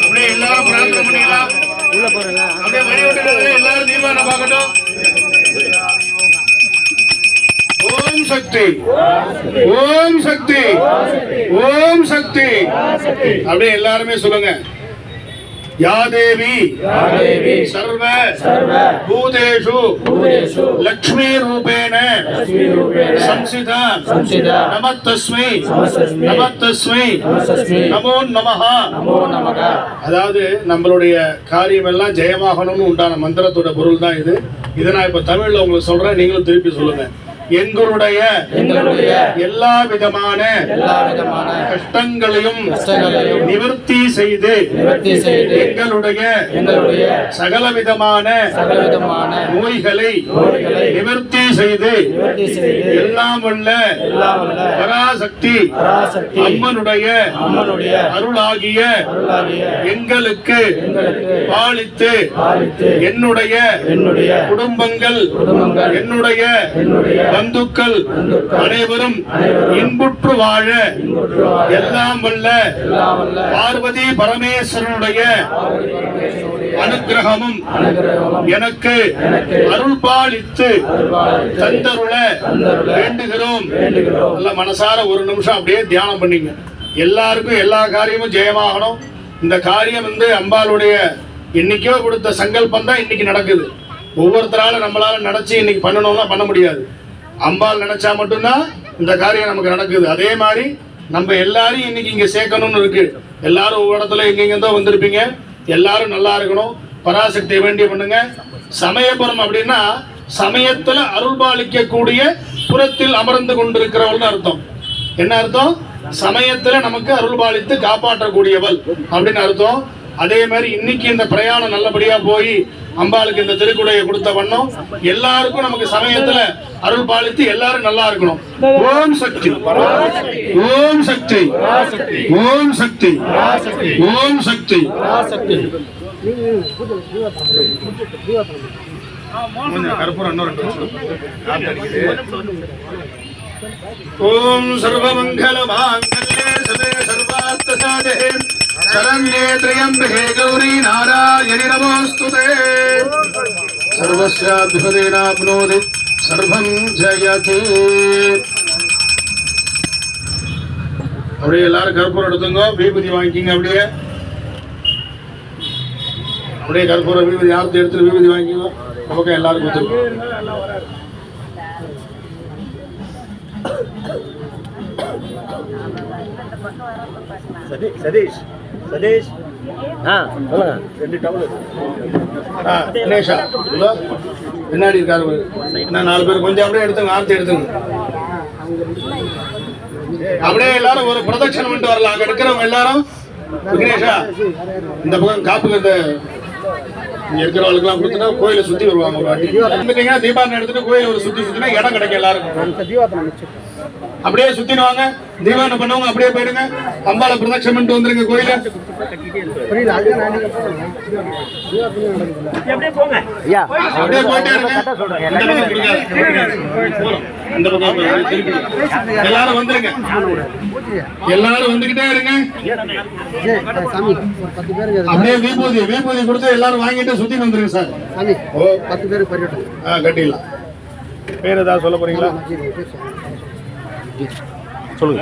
அப்படியே எல்லாரும் பிரார்த்தனை பண்ணிக்கலாம். உள்ள போறீங்க. அப்படியே வழி விட்டு எல்லாரும் தீபாவளி பார்க்கட்டும். ஓம் சக்தி, ஓம் சக்தி, ஓம் சக்தி. அப்படியே எல்லாருமே சொல்லுங்க. या देवी सर्व भूतेषु लक्ष्मी रूपेण संस्थिता नमस्तस्मै नमस्तस्मै நமோ நமஹ. அதாவது நம்மளுடைய காரியம் எல்லாம் ஜெயமாகணும்னு உண்டான மந்திரத்தோட பொருள் தான் இது. இதை நான் இப்ப தமிழ்ல உங்களுக்கு சொல்றேன், நீங்களும் திருப்பி சொல்லுங்க. எங்களுடைய எல்லா விதமான கஷ்டங்களையும் நிவர்த்தி செய்து எங்களுடைய சகல விதமான நோய்களை நிவர்த்தி செய்து எல்லாம் வல்ல பராசக்தி அம்மனுடைய அருளாகிய எங்களுக்கு பாலித்து என்னுடைய குடும்பங்கள் என்னுடைய பந்துக்கள் அனைவரும் இன்புற்று வாழ எல்லாம் வல்ல பார்வதி பரமேஸ்வரனுடைய அனுக்கிரகமும் எனக்கு அருள் பாலித்து தந்தருள வேண்டுகிறோம். நல்ல மனசார ஒரு நிமிஷம் அப்படியே தியானம் பண்ணீங்க. எல்லாருக்கும் எல்லா காரியமும் ஜெயமாகணும். இந்த காரியம் அம்பாளுடைய இன்னைக்கோ கொடுத்த சங்கல்பம் தான் இன்னைக்கு நடக்குது. ஒவ்வொருத்தரால நம்மளால நினைச்சு இன்னைக்கு பண்ணணும்னா பண்ண முடியாது. அம்பாள் நினைச்சா மட்டும்தான் இந்த காரியம் நமக்கு நடக்குது. அதே மாதிரி நம்ம எல்லாரும் இன்னைக்கு இங்க சேர்க்கணும்னு இருக்கு. எல்லாரும் ஒவ்வொரு இடத்துல எங்கெங்கதோ வந்திருப்பீங்க. எல்லாரும் நல்லா இருக்கணும். பராசக்தியை வேண்டிய பண்ணுங்க. சமயபுரம் அப்படின்னா சமயத்துல அருள்பாலிக்க கூடிய புறத்தில் அமர்ந்து கொண்டிருக்கிறவள் அர்த்தம். என்ன அர்த்தம்? சமயத்துல நமக்கு அருள்பாலித்து காப்பாற்றக்கூடியவள் அப்படின்னு அர்த்தம். அதே மாதிரி இன்னைக்கு இந்த பிரயாணம் நல்லபடியா போய் அம்பாளுக்கு இந்த திருக்குடையை கொடுத்த வண்ணம் எல்லாருக்கும் நமக்கு சமயத்துல அருள் பாலித்து எல்லாரும் நல்லா இருக்கணும். ஓம் சக்தி, ஓம் சக்தி, ஓம் சக்தி, ஓம் சக்தி. ஓம் சர்வமங்கல மாங்கல்யே சர்வே சர்வார்த்த சாதகே शरण्ये त्र्यम्बके गौरी नारायणि नमोस्तुते. सर्वस्याद्भुतेनाप्नोति सर्वं जयति. அப்படியே எல்லாரும் கற்பூரம் எடுத்துங்க, விபூதி வாங்கிக்கிங்க. அப்படியே அப்படியே கற்பூரம் விபூதி யாருக்கு எடுத்து விபூதி வாங்கிக்கோ. நமக்கு எல்லாருக்கும் கொடுத்துருக்கோம். சதீஷ் சதீஷ் பின்னாடி இருக்காரு. நான் 4 பேர் கொஞ்சம் அப்படியே எடுத்துங்க, ஆர்த்தி எடுத்துங்க. அப்படியே எல்லாரும் ஒரு பிரதட்சணம் பண்ணிட்டு வரலாம். அங்க இருக்கிறவங்க எல்லாரும் விக்னேஷா இந்த பக்கம் காப்புக்கு இந்த இருக்கிறவங்களுக்குலாம் கொடுத்துட்டா கோயிலை சுத்தி வருவாங்க. ஒரு வாட்டி வந்துட்டீங்கன்னா தீபாவளி எடுத்துட்டு கோயில ஒரு சுத்தி சுத்தினா இடம் கிடைக்கும் எல்லாருக்கும். அப்படியே சுத்தினுவாங்க. தீபாவளி பண்ணுவாங்க. அப்படியே போயிடுங்க. அம்பாளை பிரதட்சணம் பண்ணிட்டு வந்துருங்க கோயில. அப்படியே போயிட்டே இருங்க. எல்லாரும் வந்துருங்க. எல்லாரும் வந்துகிட்டே இருங்க. அப்படியே விபூதி விபூதி கொடுத்து எல்லாரும் வாங்கிட்டு சுத்தி வந்துருங்க சார். 10 பேர் கட்டிடலாம். பேர் ஏதாவது சொல்ல போறீங்களா? சொல்லுங்க.